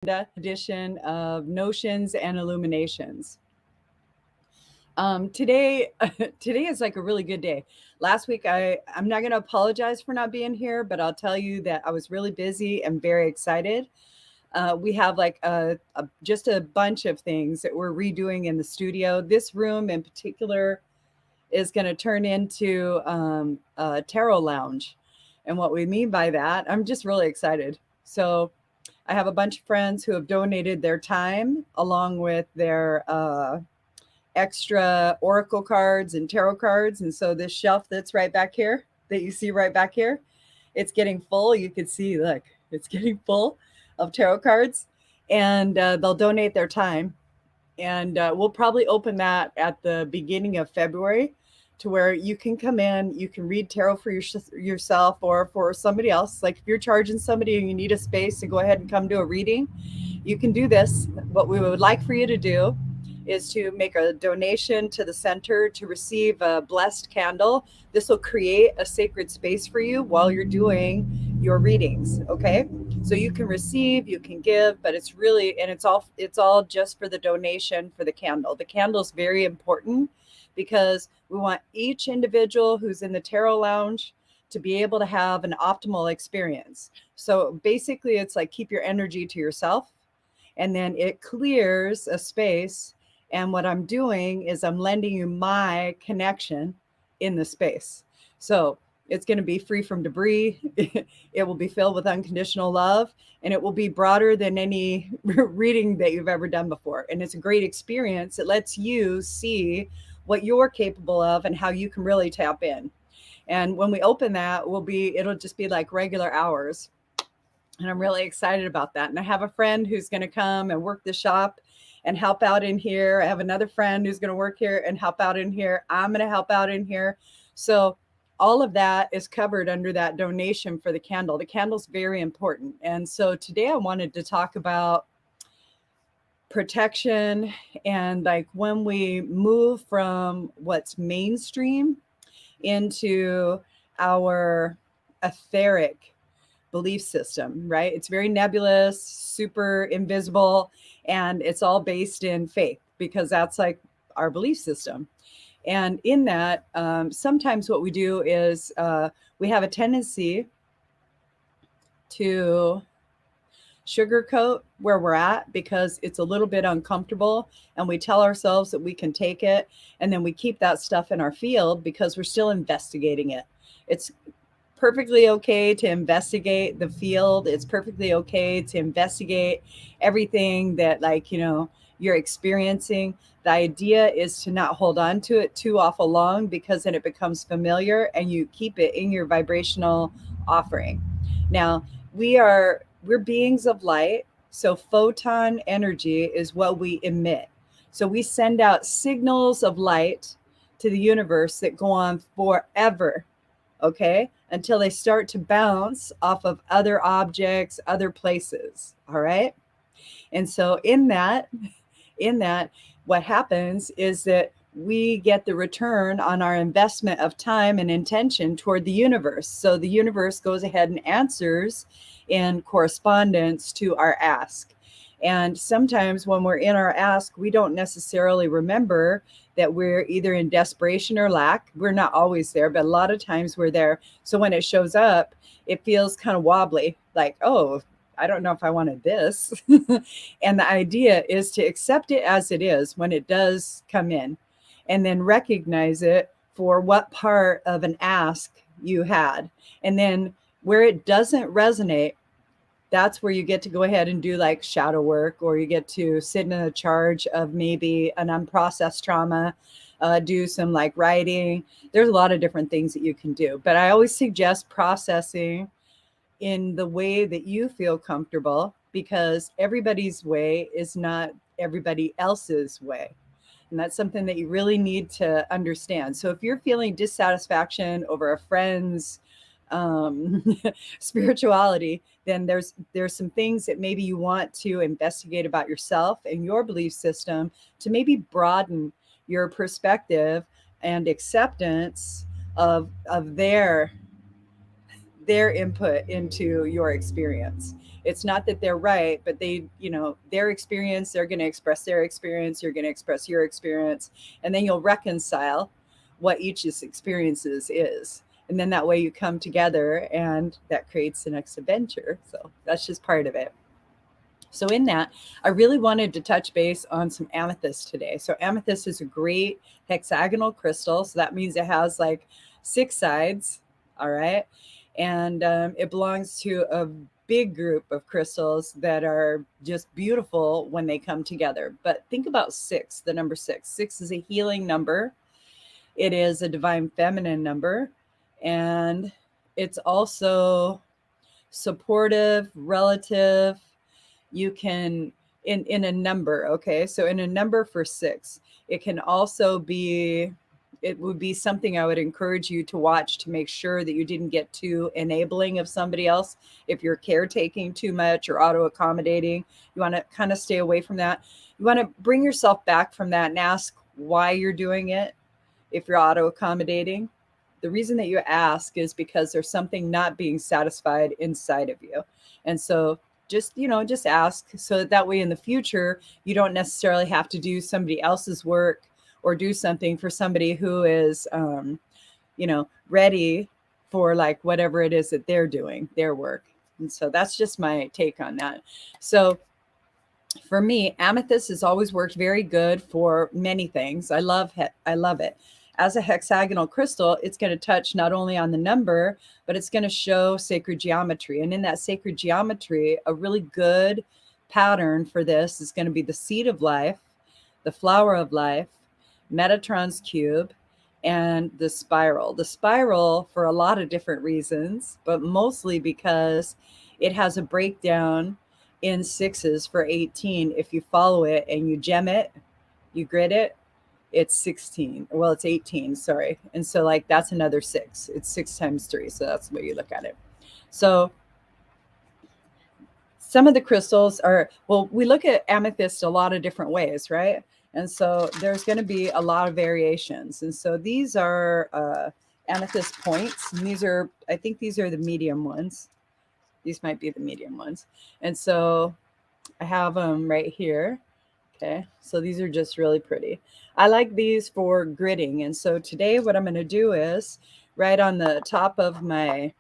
edition of Notions and Illuminations. Today, today is like a really good day. Last week, I'm not going to apologize for not being here, but I'll tell you that I was really busy and very excited. We have like just a bunch of things that we're redoing in the studio. This room in particular is going to turn into a tarot lounge. And what we mean by that, I'm just really excited. So I have a bunch of friends who have donated their time along with their extra oracle cards and tarot cards. And so this shelf that's right back here, that you see right back here, it's getting full. You can see, look, it's getting full of tarot cards. And they'll donate their time. And we'll probably open that at the beginning of February to where you can come in, you can read tarot for yourself or for somebody else. Like if you're charging somebody and you need a space to go ahead and come do a reading, you can do this. What we would like for you to do is to make a donation to the center to receive a blessed candle. This will create a sacred space for you while you're doing your readings. Okay, so you can receive, you can give, but it's really, and it's all just for the donation for the candle. The candle is very important because we want each individual who's in the tarot lounge to be able to have an optimal experience. So basically it's like keep your energy to yourself, and then it clears a space. And what I'm doing is I'm lending you my connection in the space. So it's going to be free from debris. It will be filled with unconditional love, and it will be broader than any reading that you've ever done before. And it's a great experience. It lets you see what you're capable of and how you can really tap in. And when we open that, it'll just be like regular hours. And I'm really excited about that. And I have a friend who's going to come and work the shop and help out in here. I have another friend who's going to work here and help out in here. I'm going to help out in here. So all of that is covered under that donation for the candle. The candle's very important. And so today I wanted to talk about protection and like when we move from what's mainstream into our etheric belief system, right? It's very nebulous, super invisible, and it's all based in faith because that's like our belief system. And in that, sometimes what we do is we have a tendency to sugarcoat where we're at because it's a little bit uncomfortable, and we tell ourselves that we can take it, and then we keep that stuff in our field because we're still investigating it. It's perfectly okay to investigate the field. It's perfectly okay to investigate everything that you're experiencing. The idea is to not hold on to it too awful long because then it becomes familiar and you keep it in your vibrational offering. Now, we're beings of light, so photon energy is what we emit. So we send out signals of light to the universe that go on forever, okay, until they start to bounce off of other objects, other places. All right. And so in that, what happens is that we get the return on our investment of time and intention toward the universe. So the universe goes ahead and answers in correspondence to our ask. And sometimes when we're in our ask, we don't necessarily remember that we're either in desperation or lack. We're not always there, but a lot of times we're there. So when it shows up, it feels kind of wobbly, like, oh, I don't know if I wanted this. And the idea is to accept it as it is when it does come in, and then recognize it for what part of an ask you had. And then where it doesn't resonate, that's where you get to go ahead and do like shadow work, or you get to sit in a charge of maybe an unprocessed trauma, do some like writing. There's a lot of different things that you can do, but I always suggest processing in the way that you feel comfortable, because everybody's way is not everybody else's way. And that's something that you really need to understand. So if you're feeling dissatisfaction over a friend's spirituality, then there's some things that maybe you want to investigate about yourself and your belief system to maybe broaden your perspective and acceptance of their input into your experience. It's not that they're right, but they, their experience, they're going to express their experience, you're going to express your experience, and then you'll reconcile what each's experiences is. And then that way you come together and that creates the next adventure. So that's just part of it. So in that, I really wanted to touch base on some amethyst today. So amethyst is a great hexagonal crystal. So that means it has like 6 sides. All right. And it belongs to a big group of crystals that are just beautiful when they come together. But think about 6, the number 6. 6 is a healing number. It is a divine feminine number. And it's also supportive, relative. You can, in a number, okay? So in a number for 6, it can also be, it would be something I would encourage you to watch to make sure that you didn't get too enabling of somebody else. If you're caretaking too much or auto-accommodating, you want to kind of stay away from that. You want to bring yourself back from that and ask why you're doing it. If you're auto-accommodating, the reason that you ask is because there's something not being satisfied inside of you. And so just ask, so that way in the future, you don't necessarily have to do somebody else's work or do something for somebody who is, ready for like whatever it is that they're doing, their work. And so that's just my take on that. So for me, amethyst has always worked very good for many things. I love it. As a hexagonal crystal, it's going to touch not only on the number, but it's going to show sacred geometry. And in that sacred geometry, a really good pattern for this is going to be the seed of life, the flower of life, Metatron's cube, and the spiral. The spiral for a lot of different reasons, but mostly because it has a breakdown in 6s for 18. If you follow it and you gem it, you grid it, it's 16. Well, it's 18, sorry. And so like that's another 6. It's 6 times 3. So that's the way you look at it. So some of the crystals are, well, we look at amethyst a lot of different ways, right? And so there's going to be a lot of variations. And so these are amethyst points. And these are, I think these are the medium ones. These might be the medium ones. And so I have them right here. Okay, so these are just really pretty. I like these for gridding. And so today what I'm going to do is right on the top of my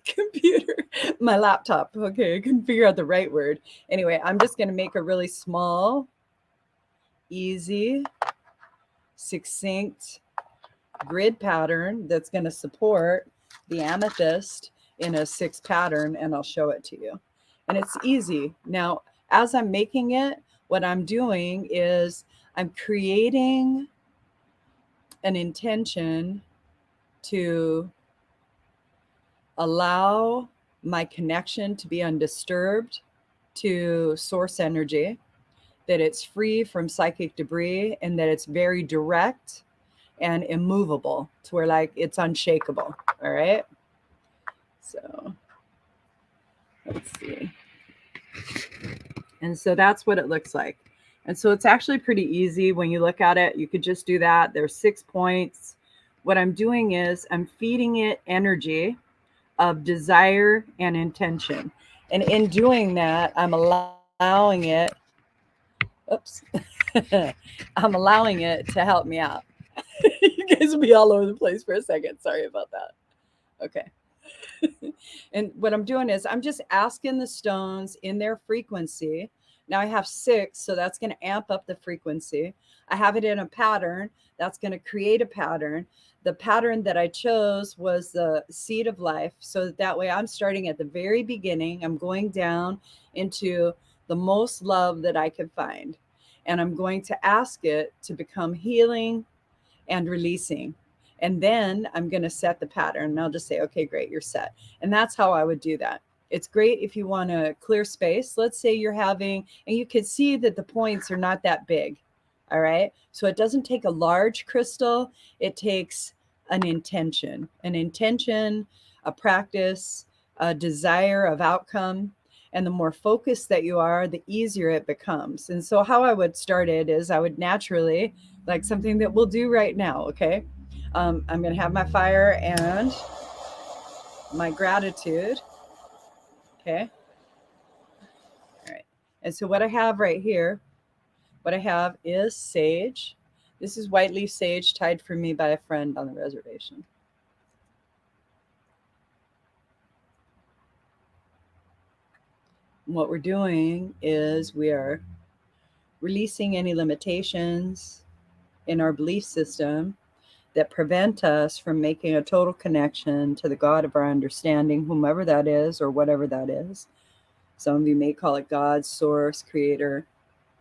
computer, my laptop. Okay, I couldn't figure out the right word. Anyway, I'm just going to make a really small, easy, succinct grid pattern that's going to support the amethyst in a 6 pattern, and I'll show it to you. And it's easy. Now, as I'm making it, what I'm doing is I'm creating an intention to allow my connection to be undisturbed to source energy, that it's free from psychic debris, and that it's very direct and immovable to where like it's unshakable. All right. So let's see. And so that's what it looks like. And so it's actually pretty easy when you look at it. You could just do that. There's 6 points. What I'm doing is I'm feeding it energy of desire and intention. And in doing that, I'm allowing it, oops, I'm allowing it to help me out. You guys will be all over the place for a second. Sorry about that. Okay. And what I'm doing is I'm just asking the stones in their frequency. Now I have 6, so that's going to amp up the frequency. I have it in a pattern. That's going to create a pattern. The pattern that I chose was the seed of life. So that way I'm starting at the very beginning. I'm going down into the most love that I could find. And I'm going to ask it to become healing and releasing. And then I'm going to set the pattern, and I'll just say, okay, great, you're set. And that's how I would do that. It's great if you want to clear space. Let's say you're having, and you can see that the points are not that big. All right. So it doesn't take a large crystal. It takes an intention, a practice, a desire of outcome. And the more focused that you are, the easier it becomes. And so how I would start it is I would naturally, like something that we'll do right now. Okay. I'm going to have my fire and my gratitude. Okay. All right. And so what I have right here, what I have is sage. This is white leaf sage tied for me by a friend on the reservation. And what we're doing is we are releasing any limitations in our belief system that prevent us from making a total connection to the God of our understanding, whomever that is or whatever that is. Some of you may call it God, source, creator,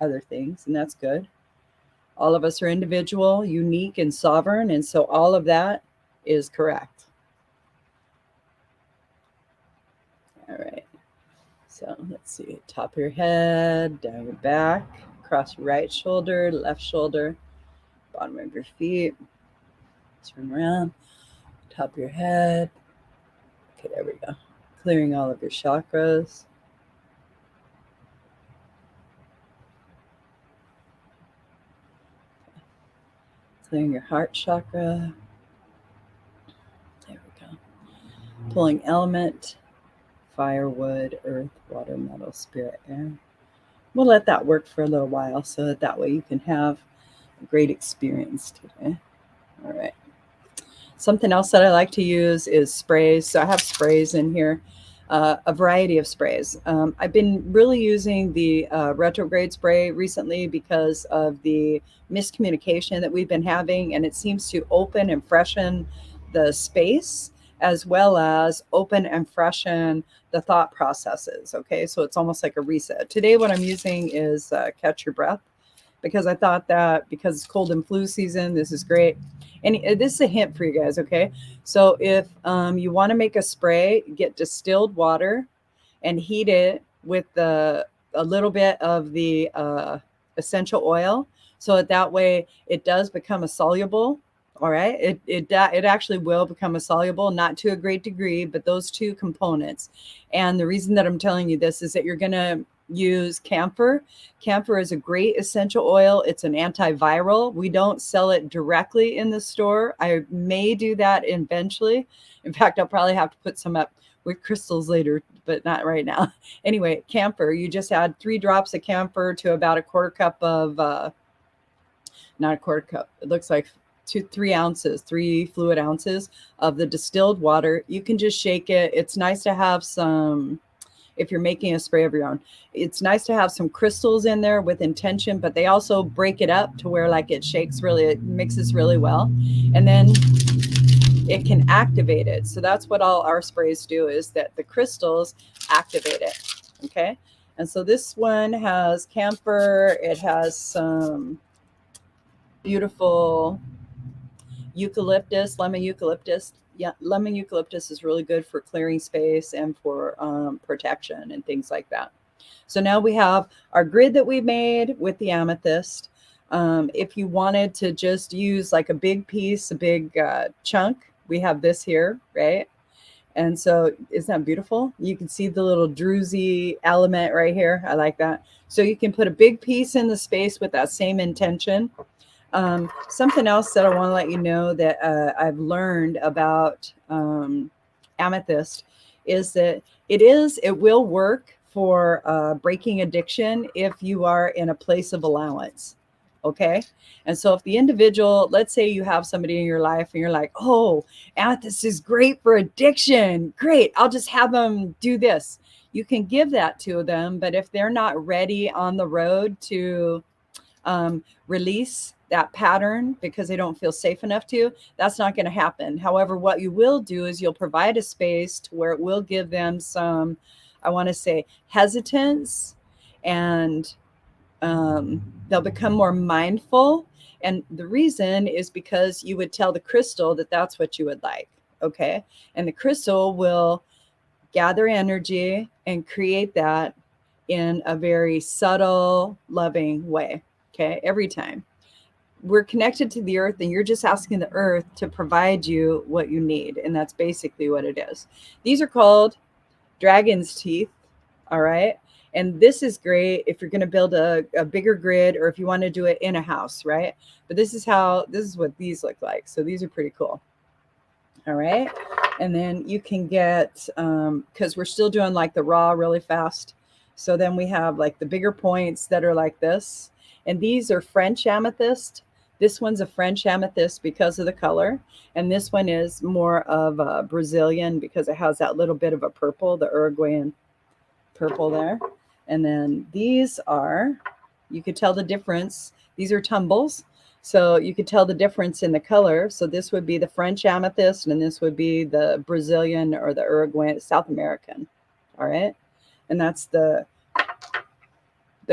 other things, and that's good. All of us are individual, unique, and sovereign, and so all of that is correct. All right. So let's see, top of your head, down your back, across your right shoulder, left shoulder, bottom of your feet. Turn around, top of your head. Okay, there we go. Clearing all of your chakras. Clearing your heart chakra. There we go. Pulling element, fire, wood, earth, water, metal, spirit, air. We'll let that work for a little while so that way you can have a great experience today. All right. Something else that I like to use is sprays. So I have sprays in here, a variety of sprays. I've been really using the retrograde spray recently because of the miscommunication that we've been having, and it seems to open and freshen the space as well as open and freshen the thought processes. Okay, so it's almost like a reset. Today, what I'm using is Catch Your Breath, because I thought that because it's cold and flu season, this is great. And this is a hint for you guys, okay? So if you want to make a spray, get distilled water and heat it with a little bit of the essential oil, so that way it does become a soluble. All right, it actually will become a soluble, not to a great degree, but those two components. And the reason that I'm telling you this is that you're gonna use camphor. Camphor is a great essential oil. It's an antiviral. We don't sell it directly in the store. I may do that eventually. In fact, I'll probably have to put some up with crystals later, but not right now. Anyway, camphor, you just add 3 drops of camphor to about a quarter cup of, not a quarter cup, it looks like 3 ounces, 3 fluid ounces of the distilled water. You can just shake it. It's nice to have some, if you're making a spray of your own, it's nice to have some crystals in there with intention, but they also break it up to where like it shakes really, it mixes really well. And then it can activate it. So that's what all our sprays do, is that the crystals activate it. Okay. And so this one has camphor. It has some beautiful eucalyptus, lemon eucalyptus. Yeah, lemon eucalyptus is really good for clearing space and for protection and things like that. So now we have our grid that we made with the amethyst. If you wanted to just use like a big piece, a big chunk, we have this here, right? And so isn't that beautiful? You can see the little druzy element right here. I like that. So you can put a big piece in the space with that same intention. Something else that I want to let you know that I've learned about amethyst is that it will work for breaking addiction if you are in a place of allowance. Okay. And so if the individual, let's say you have somebody in your life and you're like, oh, amethyst is great for addiction. Great. I'll just have them do this. You can give that to them. But if they're not ready on the road to release that pattern because they don't feel safe enough to, that's not going to happen. However, what you will do is you'll provide a space to where it will give them some, I want to say, hesitance, and they'll become more mindful. And the reason is because you would tell the crystal that that's what you would like. Okay. And the crystal will gather energy and create that in a very subtle, loving way. Okay. Every time we're connected to the earth, and you're just asking the earth to provide you what you need. And that's basically what it is. These are called dragon's teeth. All right. And this is great if you're going to build a bigger grid, or if you want to do it in a house, right? But this is what these look like. So these are pretty cool. All right. And then you can get, because we're still doing like the raw really fast. So then we have like the bigger points that are like this. And these are French amethyst. This one's a French amethyst because of the color. And this one is more of a Brazilian because it has that little bit of a purple, the Uruguayan purple there. And then these are, you could tell the difference. These are tumbles. So you could tell the difference in the color. So this would be the French amethyst, and this would be the Brazilian or the Uruguayan, South American. All right. And that's the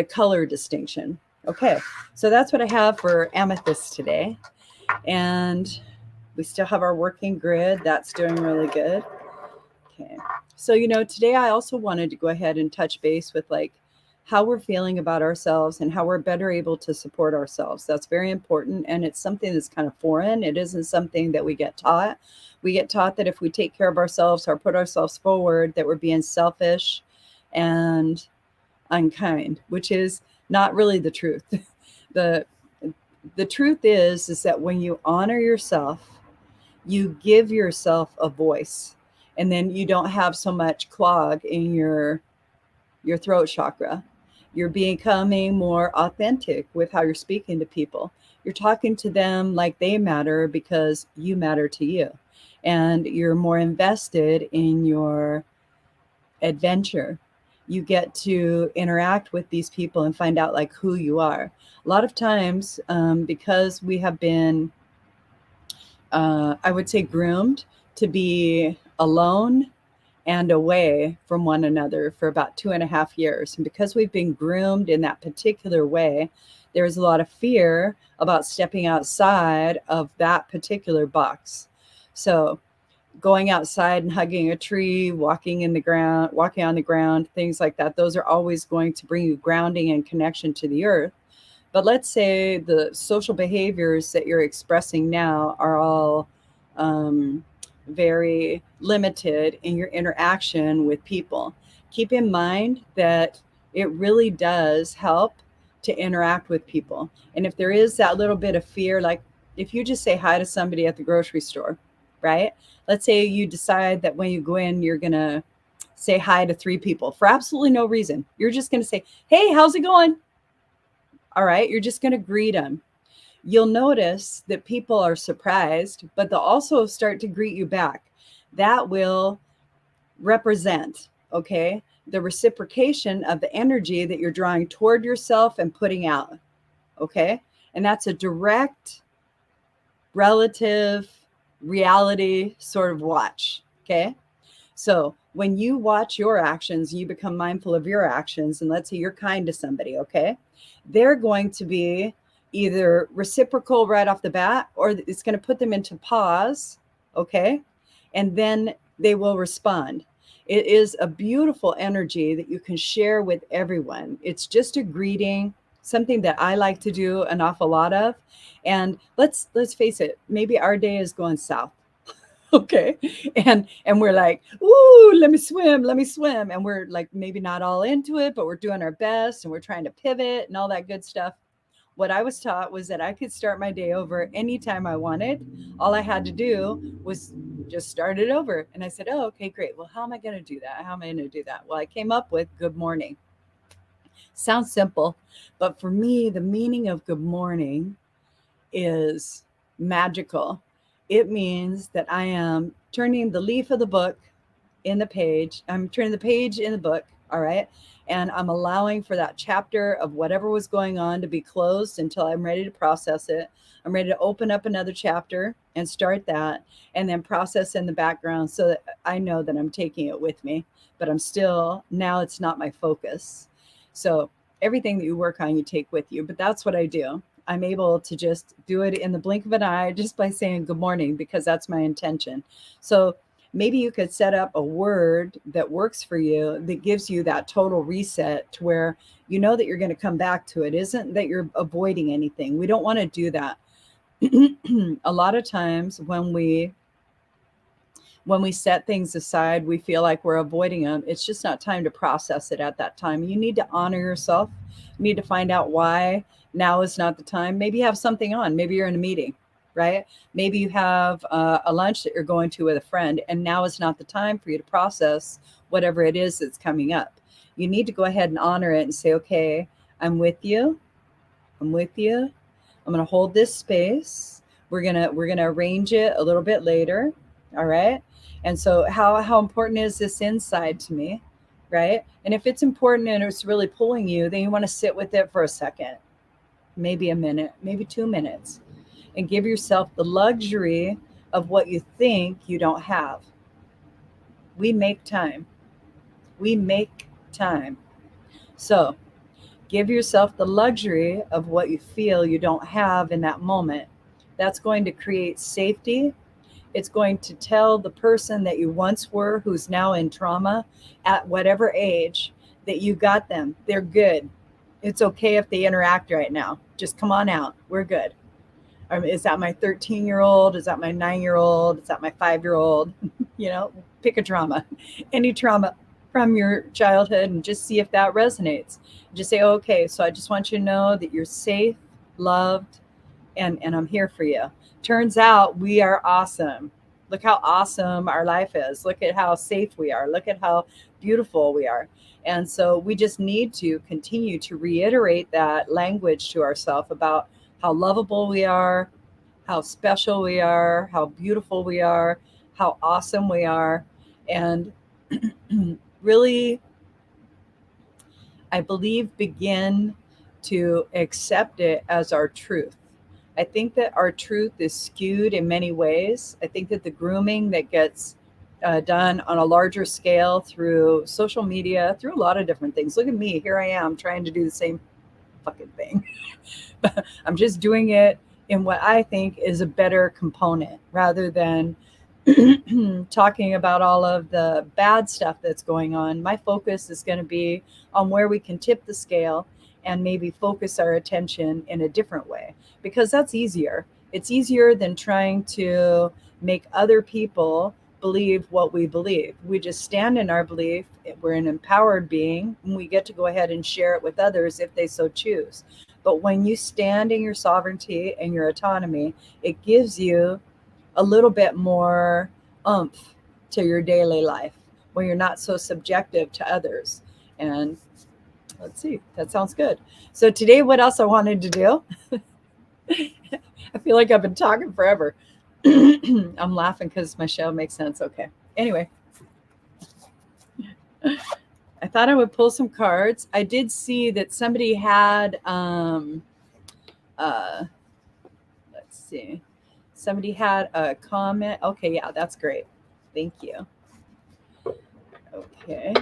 color distinction. Okay. So that's what I have for amethyst today. And we still have our working grid. That's doing really good. Okay. So, today I also wanted to go ahead and touch base with like how we're feeling about ourselves and how we're better able to support ourselves. That's very important. And it's something that's kind of foreign. It isn't something that we get taught. We get taught that if we take care of ourselves or put ourselves forward, that we're being selfish and unkind, which is not really the truth. the the truth is that when you honor yourself, you give yourself a voice, and then you don't have so much clog in your throat chakra. You're becoming more authentic with how you're speaking to people. You're talking to them like they matter because you matter to you, and you're more invested in your adventure. You get to interact with these people and find out like who you are. A lot of times, because we have been, I would say, groomed to be alone and away from one another for about 2.5 years. And because we've been groomed in that particular way, there's a lot of fear about stepping outside of that particular box. So going outside and hugging a tree, walking on the ground, things like that, those are always going to bring you grounding and connection to the earth. But let's say the social behaviors that you're expressing now are all very limited in your interaction with people. Keep in mind that it really does help to interact with people. And if there is that little bit of fear, like if you just say hi to somebody at the grocery store, right? Let's say you decide that when you go in, you're going to say hi to 3 people for absolutely no reason. You're just going to say, hey, how's it going? All right. You're just going to greet them. You'll notice that people are surprised, but they'll also start to greet you back. That will represent, okay, the reciprocation of the energy that you're drawing toward yourself and putting out. Okay. And that's a direct relative reality sort of watch. Okay. So when you watch your actions, you become mindful of your actions. And let's say you're kind to somebody. Okay. They're going to be either reciprocal right off the bat, or it's going to put them into pause. Okay. And then they will respond. It is a beautiful energy that you can share with everyone. It's just a greeting, something that I like to do an awful lot of. And let's face it, maybe our day is going south. Okay. And we're like, ooh, let me swim. And we're like maybe not all into it, but we're doing our best and we're trying to pivot and all that good stuff. What I was taught was that I could start my day over anytime I wanted. All I had to do was just start it over. And I said, oh, okay, great. Well, how am I going to do that? How am I going to do that? Well, I came up with good morning. Sounds simple, but for me, the meaning of good morning is magical. It means that I am turning the leaf of the book in the page. I'm turning the page in the book. All right. And I'm allowing for that chapter of whatever was going on to be closed until I'm ready to process it. I'm ready to open up another chapter and start that and then process in the background so that I know that I'm taking it with me, but I'm still, now it's not my focus. So everything that you work on, you take with you, but that's what I do. I'm able to just do it in the blink of an eye just by saying good morning, because that's my intention. So maybe you could set up a word that works for you that gives you that total reset to where you know that you're going to come back to it. Isn't that you're avoiding anything. We don't want to do that. A lot of times when we set things aside, we feel like we're avoiding them. It's just not time to process it at that time. You need to honor yourself. You need to find out why now is not the time. Maybe you have something on. Maybe you're in a meeting. right? Maybe you have a lunch that you're going to with a friend, and now is not the time for you to process whatever it is that's coming up. You need to go ahead and honor it and say, okay, I'm with you. I'm with you. I'm going to hold this space. We're going to arrange it a little bit later. All right? And so how important is this inside to me? Right? And if it's important and it's really pulling you, then you want to sit with it for a second, maybe a minute, maybe 2 minutes, and give yourself the luxury of what you think you don't have. We make time. We make time. So, give yourself the luxury of what you feel you don't have in that moment. That's going to create safety. It's going to tell the person that you once were, who's now in trauma at whatever age, that you got them. They're good. It's okay if they interact right now. Just come on out. We're good. Is that my 13-year-old? Is that my 9-year-old? Is that my 5-year-old? Pick a trauma, any trauma from your childhood, and just see if that resonates. Just say, okay, so I just want you to know that you're safe, loved, and I'm here for you. Turns out we are awesome. Look how awesome our life is. Look at how safe we are. Look at how beautiful we are. And so we just need to continue to reiterate that language to ourselves about how lovable we are, how special we are, how beautiful we are, how awesome we are. And really, I believe, begin to accept it as our truth. I think that our truth is skewed in many ways. I think that the grooming that gets done on a larger scale through social media, through a lot of different things. Look at me. Here I am trying to do the same fucking thing. I'm just doing it in what I think is a better component rather than talking about all of the bad stuff that's going on. My focus is going to be on where we can tip the scale and maybe focus our attention in a different way, because that's easier. It's easier than trying to make other people believe what we believe. We just stand in our belief. We're an empowered being, and we get to go ahead and share it with others if they so choose. But when you stand in your sovereignty and your autonomy, it gives you a little bit more oomph to your daily life when you're not so subjective to others. And let's see, that sounds good. So today, what else I wanted to do? I feel like I've been talking forever. I'm laughing because my show makes sense. Okay. Anyway, I thought I would pull some cards. I did see that somebody had, let's see, somebody had a comment. Okay, yeah, that's great. Thank you. Okay.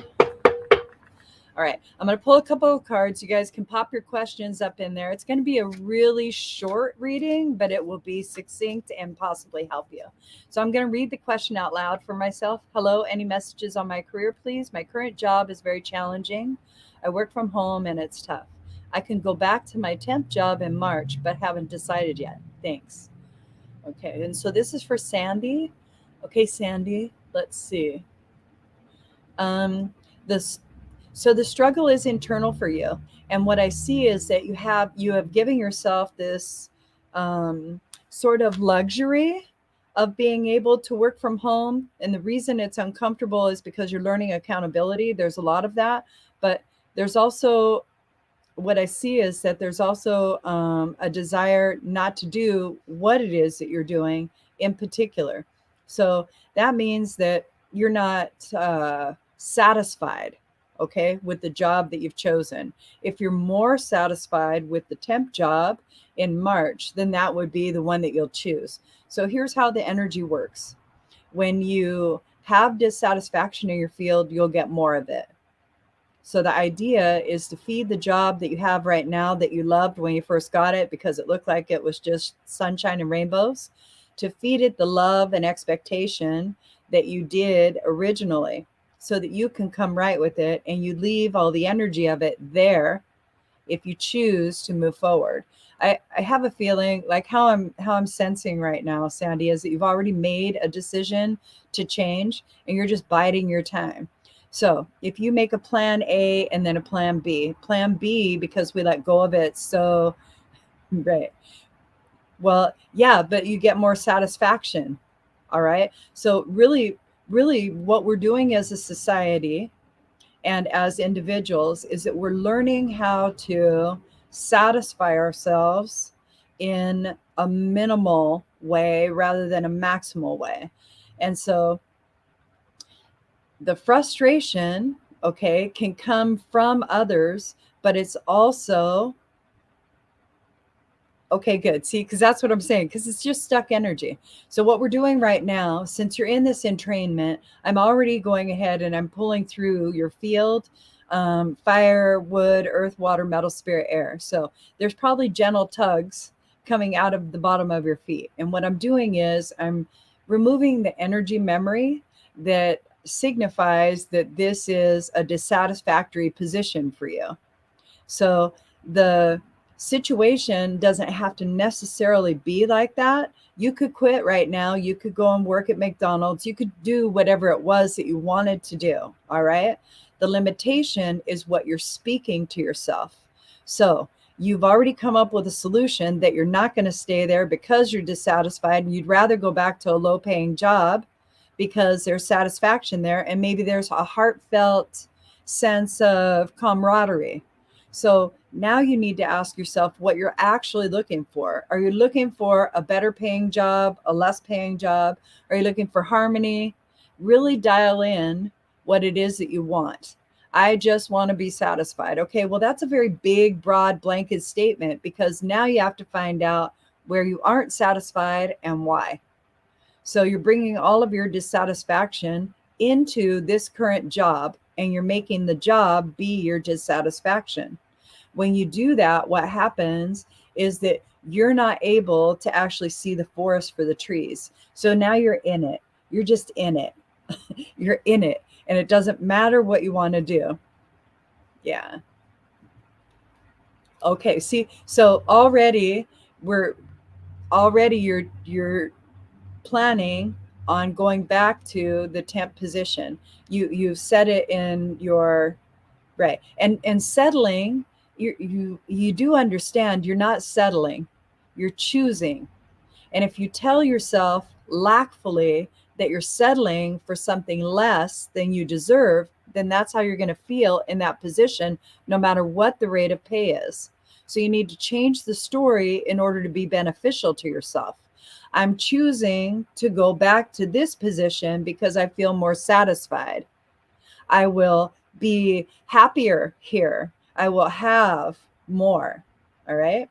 All right, I'm going to pull a couple of cards. You guys can pop your questions up in there. It's going to be a really short reading, but it will be succinct and possibly help you. So I'm going to read the question out loud for myself. Hello, any messages on my career, please? My current job is very challenging. I work from home and it's tough. I can go back to my temp job in March, but haven't decided yet. Thanks. Okay, and so this is for Sandy. Okay, Sandy, let's see. This So the struggle is internal for you. And what I see is that you have given yourself this sort of luxury of being able to work from home. And the reason it's uncomfortable is because you're learning accountability. There's a lot of that. But there's also, what I see is that there's also a desire not to do what it is that you're doing in particular. So that means that you're not satisfied, okay, with the job that you've chosen. If you're more satisfied with the temp job in March, then that would be the one that you'll choose. So here's how the energy works. When you have dissatisfaction in your field, you'll get more of it. So the idea is to feed the job that you have right now that you loved when you first got it because it looked like it was just sunshine and rainbows, to feed it the love and expectation that you did originally, so that you can come right with it and you leave all the energy of it there if you choose to move forward. I have a feeling like how I'm sensing right now, Sandy, is that you've already made a decision to change and you're just biding your time. So if you make a plan A and then a plan B, because we let go of it, so right, Well, yeah, but you get more satisfaction. All right. So, really, what we're doing as a society and as individuals is that we're learning how to satisfy ourselves in a minimal way rather than a maximal way. And so, the frustration, okay, can come from others, but it's also okay, good. See, because that's what I'm saying, because it's just stuck energy. So, what we're doing right now, since you're in this entrainment, I'm already going ahead and I'm pulling through your field, fire, wood, earth, water, metal, spirit, air. So, there's probably gentle tugs coming out of the bottom of your feet. And what I'm doing is I'm removing the energy memory that signifies that this is a dissatisfactory position for you. So the situation doesn't have to necessarily be like that. You could quit right now. You could go and work at McDonald's. You could do whatever it was that you wanted to do. All right. The limitation is what you're speaking to yourself. So you've already come up with a solution that you're not going to stay there because you're dissatisfied and you'd rather go back to a low paying job because there's satisfaction there. And maybe there's a heartfelt sense of camaraderie. So now you need to ask yourself what you're actually looking for. Are you looking for a better paying job, a less paying job? Are you looking for harmony? Really dial in what it is that you want. I just want to be satisfied. Okay, well, that's a very big, broad, blanket statement because now you have to find out where you aren't satisfied and why. So you're bringing all of your dissatisfaction into this current job and you're making the job be your dissatisfaction. When you do that, what happens is that you're not able to actually see the forest for the trees. So now you're in it. You're just in it. You're in it. And it doesn't matter what you want to do. Yeah. Okay. See, so we're already you're planning on going back to the temp position. You set it in your right. And settling, you do understand you're not settling. You're choosing. And if you tell yourself lackfully that you're settling for something less than you deserve, then that's how you're going to feel in that position, no matter what the rate of pay is. So you need to change the story in order to be beneficial to yourself. I'm choosing to go back to this position because I feel more satisfied. I will be happier here. I will have more. All right.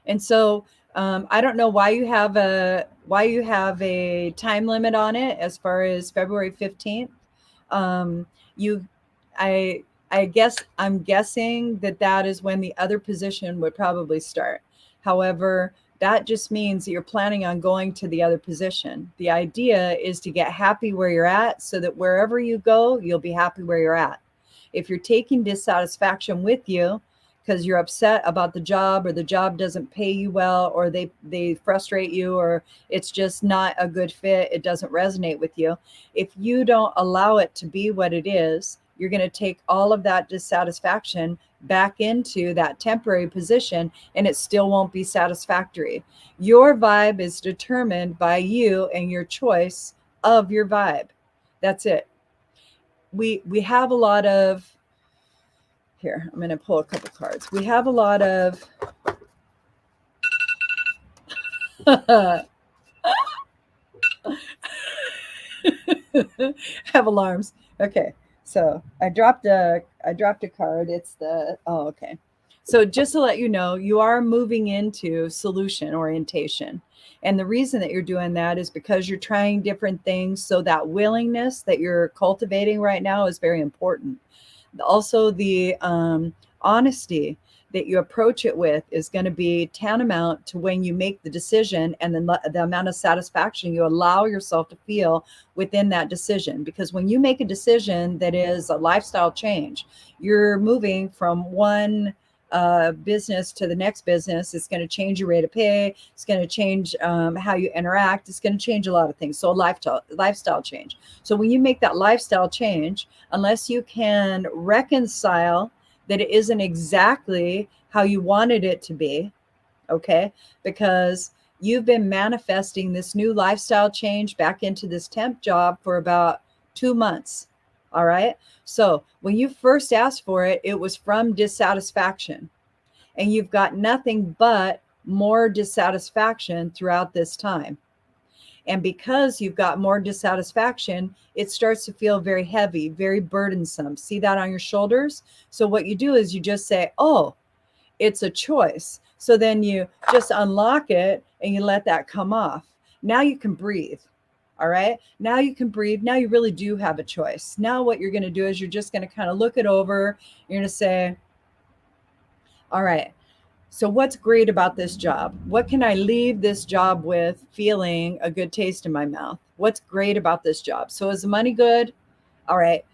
And so I don't know why you have a time limit on it as far as February 15th. You, I, I guess I'm guessing that that is when the other position would probably start. However, that just means that you're planning on going to the other position. The idea is to get happy where you're at so that wherever you go, you'll be happy where you're at. If you're taking dissatisfaction with you because you're upset about the job or the job doesn't pay you well or they frustrate you or it's just not a good fit, it doesn't resonate with you. If you don't allow it to be what it is, you're going to take all of that dissatisfaction back into that temporary position and it still won't be satisfactory. Your vibe is determined by you and your choice of your vibe. That's it. We have a lot of here, I'm going to pull a couple cards. We have a lot of have alarms. Okay. So I dropped a card. It's the oh okay. So just to let you know, you are moving into solution orientation. And the reason that you're doing that is because you're trying different things. So that willingness that you're cultivating right now is very important. Also, the honesty that you approach it with is going to be tantamount to when you make the decision and then the amount of satisfaction you allow yourself to feel within that decision. Because when you make a decision that is a lifestyle change, you're moving from one business to the next business. It's going to change your rate of pay. It's going to change how you interact. It's going to change a lot of things. So lifestyle change. So when you make that lifestyle change, unless you can reconcile that it isn't exactly how you wanted it to be, okay, because you've been manifesting this new lifestyle change back into this temp job for about 2 months. All right. So when you first asked for it, it was from dissatisfaction, and you've got nothing but more dissatisfaction throughout this time. And because you've got more dissatisfaction, it starts to feel very heavy, very burdensome. See that on your shoulders? So what you do is you just say, oh, it's a choice. So then you just unlock it and you let that come off. Now you can breathe. All right. Now you can breathe. Now you really do have a choice. Now what you're going to do is you're just going to kind of look it over. You're going to say, all right, so what's great about this job? What can I leave this job with feeling a good taste in my mouth? What's great about this job? So is the money good? All right.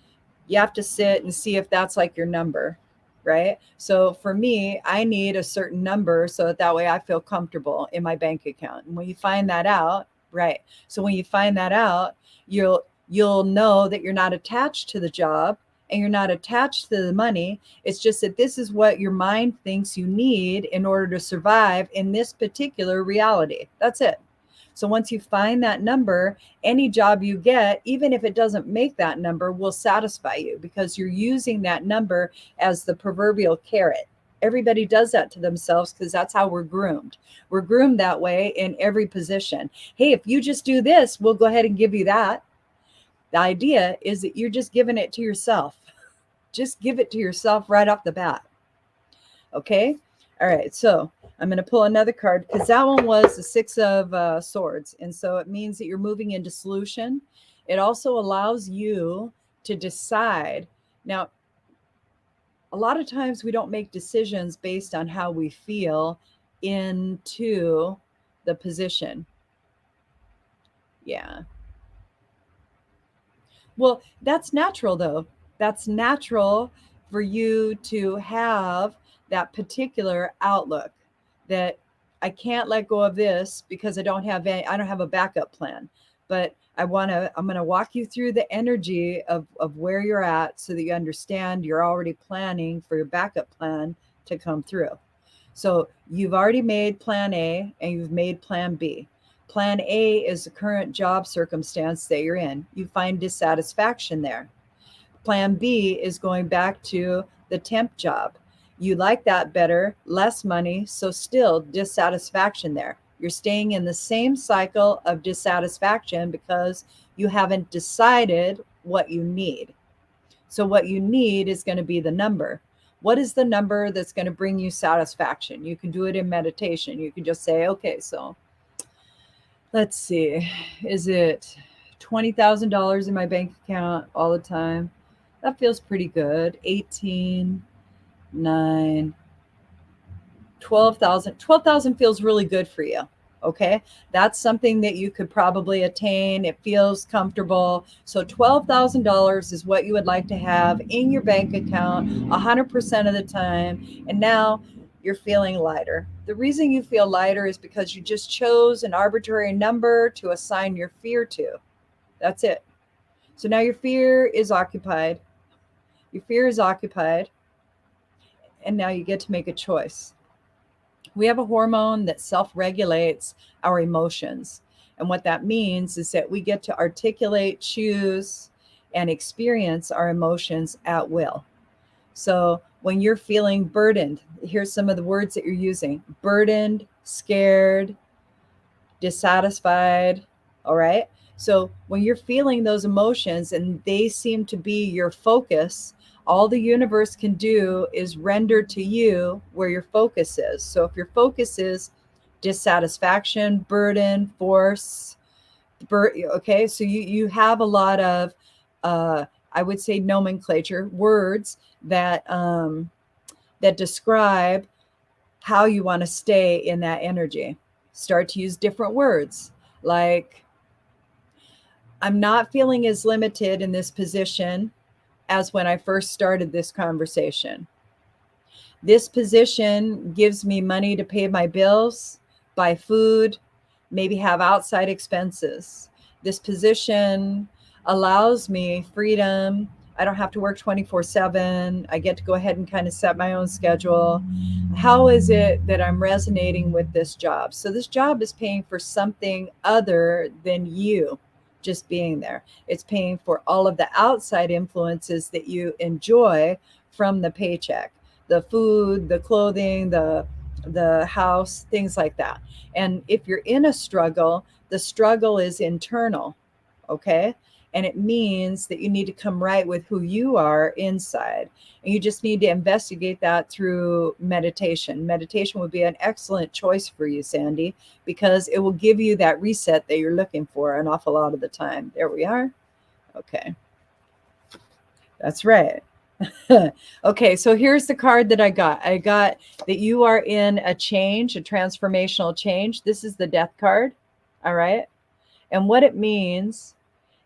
You have to sit and see if that's like your number, right? So for me, I need a certain number so that way I feel comfortable in my bank account. And when you find that out, right? So when you find that out, you'll know that you're not attached to the job and you're not attached to the money. It's just that this is what your mind thinks you need in order to survive in this particular reality. That's it. So once you find that number, any job you get, even if it doesn't make that number, will satisfy you because you're using that number as the proverbial carrot. Everybody does that to themselves because that's how we're groomed. We're groomed that way in every position. Hey, if you just do this, we'll go ahead and give you that. The idea is that you're just giving it to yourself. Just give it to yourself right off the bat. Okay. All right. So I'm going to pull another card because that one was the Six of Swords. And so it means that you're moving into solution. It also allows you to decide. Now, a lot of times we don't make decisions based on how we feel into the position. Yeah. Well, that's natural though. That's natural for you to have that particular outlook that I can't let go of this because I don't have a backup plan. But I'm going to walk you through the energy of where you're at so that you understand you're already planning for your backup plan to come through. So you've already made plan A and you've made plan B. Plan A is the current job circumstance that you're in. You find dissatisfaction there. Plan B is going back to the temp job. You like that better, less money, so still dissatisfaction there. You're staying in the same cycle of dissatisfaction because you haven't decided what you need. So what you need is going to be the number. What is the number that's going to bring you satisfaction? You can do it in meditation. You can just say, okay, so let's see, is it $20,000 in my bank account all the time? That feels pretty good. 18, 9, 12,000. 12,000 feels really good for you. Okay. That's something that you could probably attain. It feels comfortable. So $12,000 is what you would like to have in your bank account 100% of the time. And now you're feeling lighter. The reason you feel lighter is because you just chose an arbitrary number to assign your fear to. That's it. So now your fear is occupied. Your fear is occupied. And now you get to make a choice. We have a hormone that self-regulates our emotions. And what that means is that we get to articulate, choose, and experience our emotions at will. So when you're feeling burdened, here's some of the words that you're using: burdened, scared, dissatisfied. All right. So when you're feeling those emotions and they seem to be your focus, all the universe can do is render to you where your focus is. So if your focus is dissatisfaction, burden, force, okay, so you have a lot of, I would say, nomenclature, words that that describe how you want to stay in that energy. Start to use different words like, I'm not feeling as limited in this position as when I first started this conversation. This position gives me money to pay my bills, buy food, maybe have outside expenses. This position allows me freedom. I don't have to work 24/7. I get to go ahead and kind of set my own schedule. How is it that I'm resonating with this job? So, this job is paying for something other than you just being there. It's paying for all of the outside influences that you enjoy from the paycheck, the food, the clothing, the house, things like that. And if you're in a struggle, the struggle is internal, okay? And it means that you need to come right with who you are inside. And you just need to investigate that through meditation. Meditation would be an excellent choice for you, Sandy, because it will give you that reset that you're looking for an awful lot of the time. There we are. Okay. That's right. Okay, so here's the card that I got. I got that you are in a change, a transformational change. This is the Death card. All right. And what it means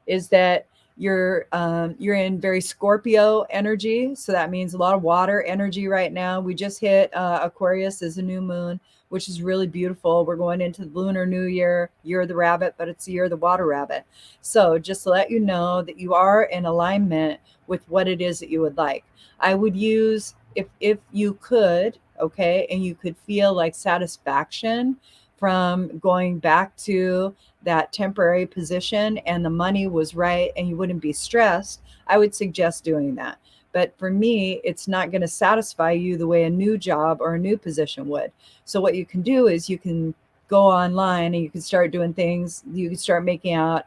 is that you're in very Scorpio energy. So that means a lot of water energy right now. We just hit Aquarius as a new moon, which is really beautiful. We're going into the Lunar New Year, year of the rabbit, but it's the year of the water rabbit. So just to let you know that you are in alignment with what it is that you would like. I would use, if you could, okay, and you could feel like satisfaction from going back to that temporary position and the money was right and you wouldn't be stressed, I would suggest doing that. But for me, it's not going to satisfy you the way a new job or a new position would. So what you can do is you can go online and you can start doing things. You can start making out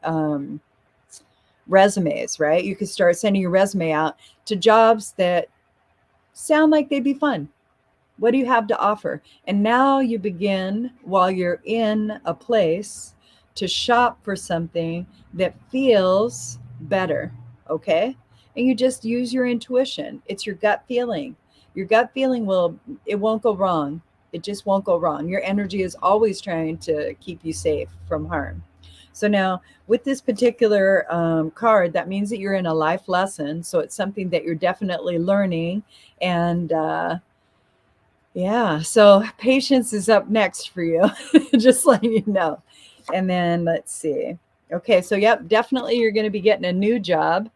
resumes, right? You could start sending your resume out to jobs that sound like they'd be fun. What do you have to offer? And now you begin, while you're in a place, to shop for something that feels better, okay? And you just use your intuition. It's your gut feeling. Your gut feeling it won't go wrong. It just won't go wrong. Your energy is always trying to keep you safe from harm. So now, with this particular card, that means that you're in a life lesson. So it's something that you're definitely learning. And yeah, so patience is up next for you, just letting you know. And then let's see. Okay, so yep, definitely you're going to be getting a new job.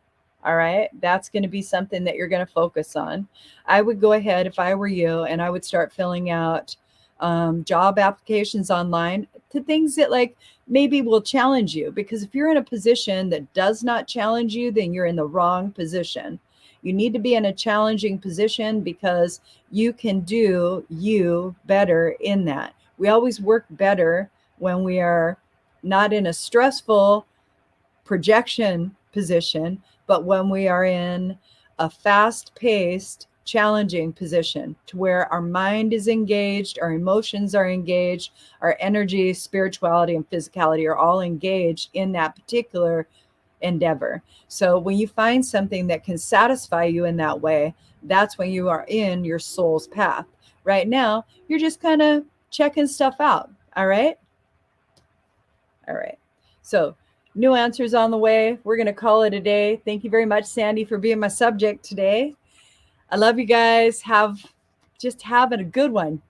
All right, that's going to be something that you're going to focus on. I would go ahead if I were you, and I would start filling out job applications online to things that like maybe will challenge you. Because if you're in a position that does not challenge you, then you're in the wrong position. You need to be in a challenging position because you can do you better in that. We always work better when we are not in a stressful projection position, but when we are in a fast-paced, challenging position to where our mind is engaged, our emotions are engaged, our energy, spirituality, and physicality are all engaged in that particular endeavor. So when you find something that can satisfy you in that way, that's when you are in your soul's path. Right now, you're just kind of checking stuff out. All right. All right. So new answers on the way. We're going to call it a day. Thank you very much, Sandy, for being my subject today. I love you guys. Have a good one.